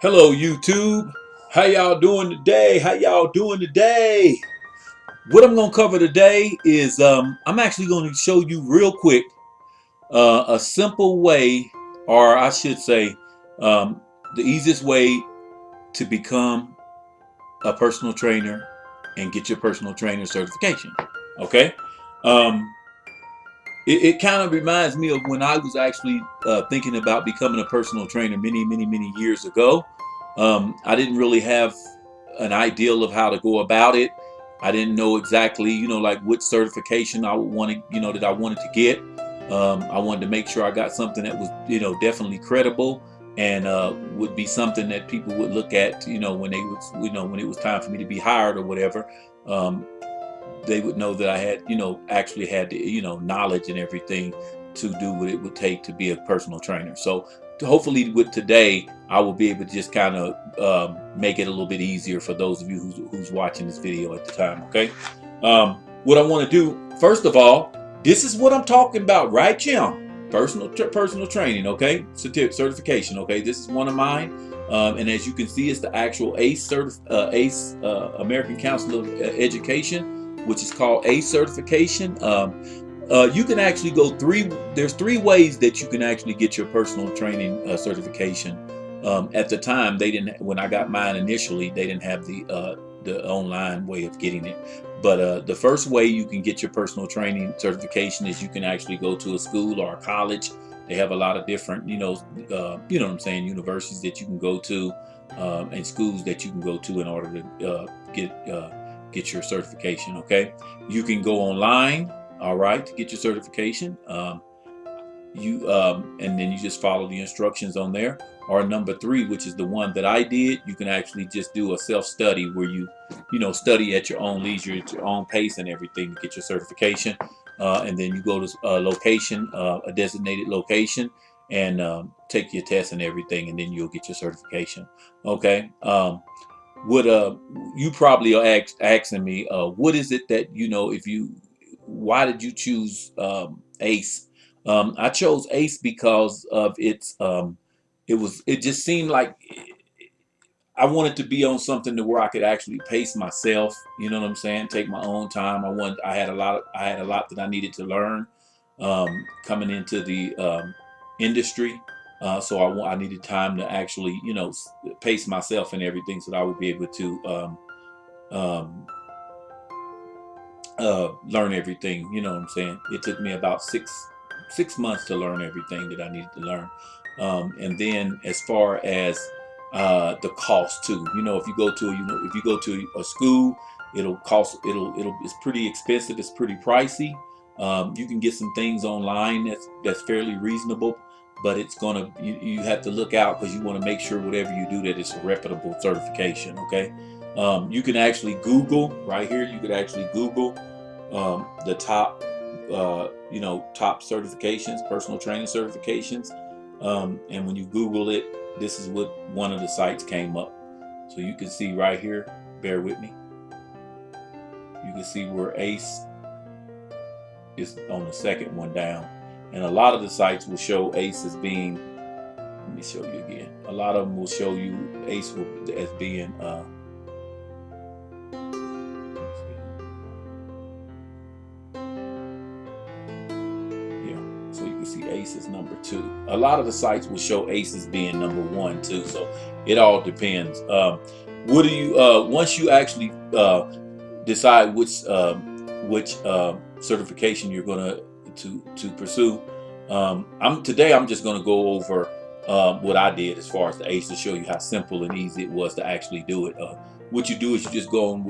Hello YouTube. How y'all doing today? How y'all doing today? What I'm gonna cover today is I'm actually going to show you real quick a simple way, or I should say, um, the easiest way to become a personal trainer and get your personal trainer certification. Okay. Um, it kind of reminds me of when I was actually thinking about becoming a personal trainer many years ago. I didn't really have an ideal of how to go about it. I didn't know exactly, like which certification I would want to, that I wanted to get. I wanted to make sure I got something that was, definitely credible and would be something that people would look at, when they was, when it was time for me to be hired or whatever. Um, they would know that I had, actually had the, knowledge and everything to do what it would take to be a personal trainer. So hopefully with today, I will be able to just kind of make it a little bit easier for those of you who's watching this video at the time. Okay. What I want to do, first of all, this is what I'm talking about right now. Personal training. Okay. Certification. Okay. This is one of mine. And as you can see, it's the actual ACE American Council of Education, which is called A certification. You can actually go there's three ways that you can actually get your personal training certification. At the time, they didn't, when I got mine initially, they didn't have the online way of getting it. But the first way you can get your personal training certification is you can actually go to a school or a college. They have a lot of different, what I'm saying, universities that you can go to, and schools that you can go to in order to get your certification. Okay, you can go online, all right, to get your certification. And then you just follow the instructions on there. Or number three, which is the one that I did, you can actually just do a self-study where you study at your own leisure, at your own pace and everything to get your certification. And then you go to a location, a designated location, and take your test and everything, and then you'll get your certification. Okay. What you probably are asking me, what is it that if you why did you choose ACE? I chose ACE because of it just seemed like I wanted to be on something to where I could actually pace myself, you know what I'm saying, take my own time. I had a lot that I needed to learn coming into the industry. So I needed time to actually, pace myself and everything so that I would be able to um, learn everything. You know what I'm saying? It took me about six months to learn everything that I needed to learn. And then as far as the cost too, if you go to if you go to a school, it's pretty expensive. It's pretty pricey. You can get some things online that's fairly reasonable, but you have to look out because you want to make sure whatever you do that it's a reputable certification. Okay. You can actually Google right here. You could actually Google the top, top certifications, personal training certifications. And when you Google it, this is what one of the sites came up. So you can see right here, bear with me. You can see where ACE is on the second one down. And a lot of the sites will show ACE as being, let me show you again. A lot of them will show you ACE as being, so you can see ACE is number 2. A lot of the sites will show ACE as being number 1 too. So it all depends. What do you once you actually decide which certification you're going to pursue? I'm just going to go over what I did as far as the ACE to show you how simple and easy it was to actually do it. What you do is you just go on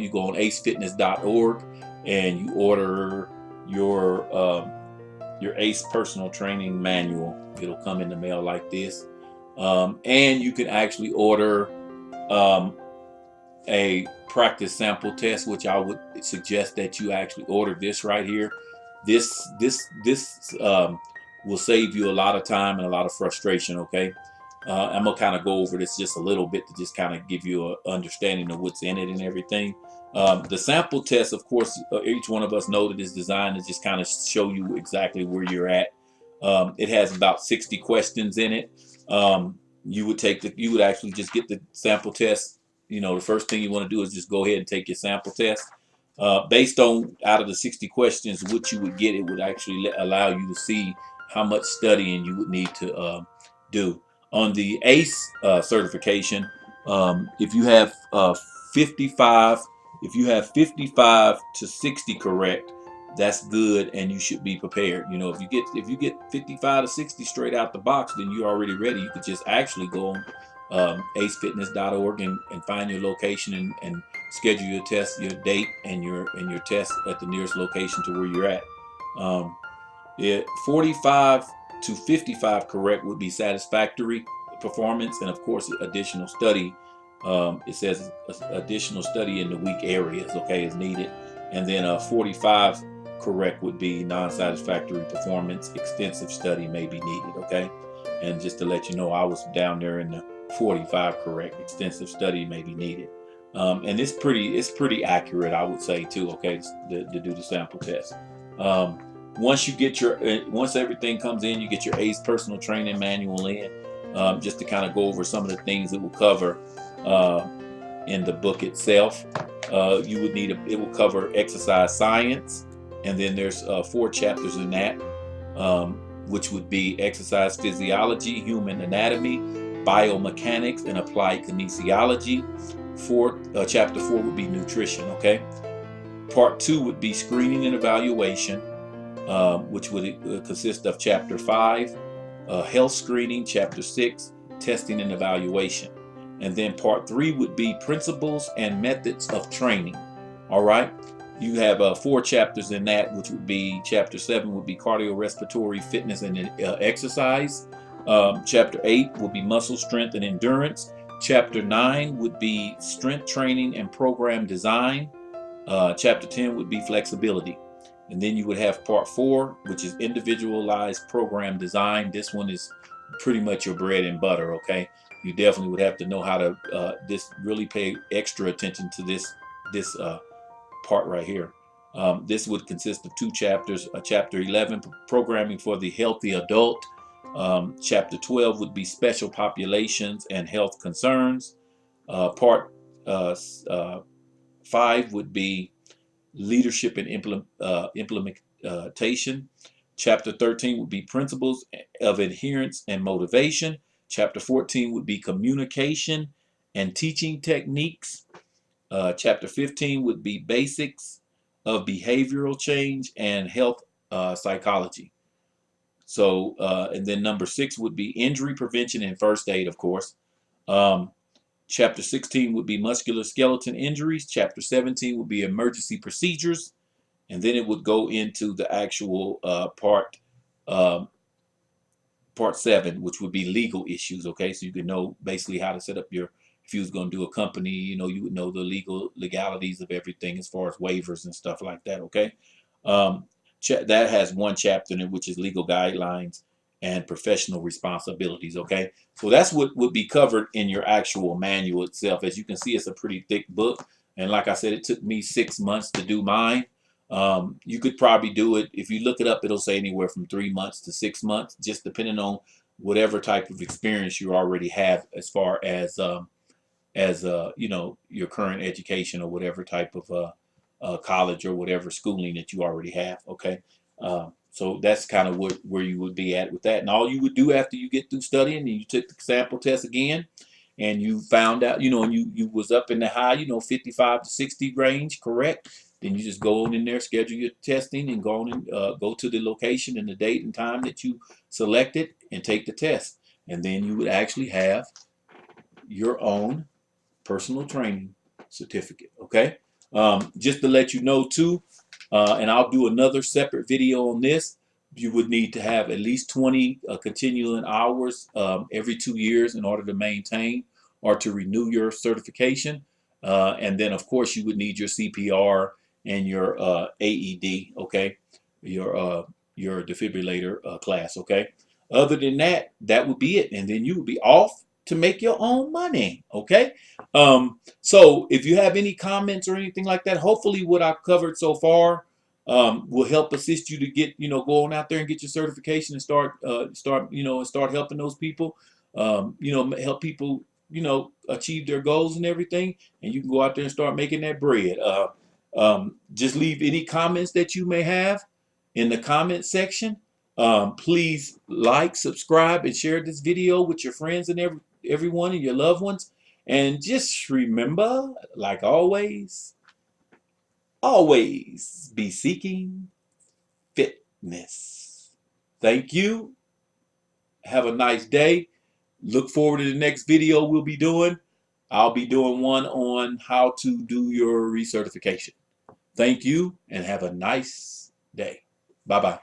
you go on acefitness.org and you order your ACE personal training manual. It'll come in the mail like this. And you can actually order a practice sample test, which I would suggest that you actually order this right here. This will save you a lot of time and a lot of frustration. Okay. I'm gonna kind of go over this just a little bit to just kind of give you an understanding of what's in it and everything. The sample test, of course, each one of us know that it's designed to just kind of show you exactly where you're at. It has about 60 questions in it. you would actually just get the sample test. The first thing you want to do is just go ahead and take your sample test. Based on out of the 60 questions, what you would get, it would actually allow you to see how much studying you would need to do. On the A.C.E certification, if you have 55, if you have 55 to 60 correct, that's good, and you should be prepared. If you get 55 to 60 straight out the box, then you're already ready. You could just actually go on acefitness.org and find your location and schedule your test, your date, and your test at the nearest location to where you're at. 45 to 55 correct would be satisfactory performance, and of course additional study. It says additional study in the weak areas, okay, is needed. And then 45 correct would be non-satisfactory performance. Extensive study may be needed, okay. And just to let you know, I was down there in the 45 correct. Extensive study may be needed. And it's pretty accurate, I would say, too, okay, to do the sample test. Once everything comes in, you get your ACE personal training manual in, just to kind of go over some of the things it will cover in the book itself. It will cover exercise science, and then there's 4 chapters in that, which would be exercise physiology, human anatomy, biomechanics, and applied kinesiology. Chapter 4 would be nutrition. Okay. Part 2 would be screening and evaluation, which would consist of Chapter 5, health screening, Chapter 6, testing and evaluation. And then Part 3 would be principles and methods of training. All right. You have 4 chapters in that, which would be Chapter 7 would be cardiorespiratory fitness and exercise. Chapter 8 would be muscle strength and endurance. Chapter 9 would be strength training and program design. Chapter 10 would be flexibility. And then you would have Part 4, which is individualized program design. This one is pretty much your bread and butter, okay? You definitely would have to know how to really pay extra attention to this part right here. This would consist of 2 chapters. Chapter 11, programming for the healthy adult. Chapter 12 would be special populations and health concerns. Part 5 would be leadership and implementation. Chapter 13 would be principles of adherence and motivation. Chapter 14 would be communication and teaching techniques. Chapter 15 would be basics of behavioral change and health psychology. So, and then number 6 would be injury prevention and first aid, of course. Chapter 16 would be musculoskeletal injuries. Chapter 17 would be emergency procedures. And then it would go into the actual part 7, which would be legal issues. Okay, so you could know basically how to set up if you was going to do a company, you would know the legalities of everything as far as waivers and stuff like that. Okay, that has 1 chapter in it, which is legal guidelines and professional responsibilities. Okay, so that's what would be covered in your actual manual itself. As you can see, it's a pretty thick book, and like I said, it took me 6 months to do mine. You could probably do it, if you look it up, it'll say anywhere from 3 months to 6 months, just depending on whatever type of experience you already have as far as your current education or whatever type of college or whatever schooling that you already have. Okay, so that's kind of where you would be at with that. And all you would do after you get through studying and you took the sample test again, and you found out, and you was up in the high, 55 to 60 range, correct? Then you just go on in there, schedule your testing, and go on and go to the location and the date and time that you selected and take the test. And then you would actually have your own personal training certificate. Okay. Just to let you know too, and I'll do another separate video on this. You would need to have at least 20 continuing hours every 2 years in order to maintain or to renew your certification. And then, of course, you would need your CPR and your AED, okay, your defibrillator class, okay. Other than that, that would be it, and then you would be off to make your own money, okay. So if you have any comments or anything like that, hopefully what I've covered so far will help assist you to get, go on out there and get your certification and start helping those people. help people, achieve their goals and everything. And you can go out there and start making that bread. Just leave any comments that you may have in the comment section. Please like, subscribe, and share this video with your friends and everyone and your loved ones. And just remember, like always, always be seeking fitness. Thank you. Have a nice day. Look forward to the next video we'll be doing. I'll be doing one on how to do your recertification. Thank you and have a nice day. Bye-bye.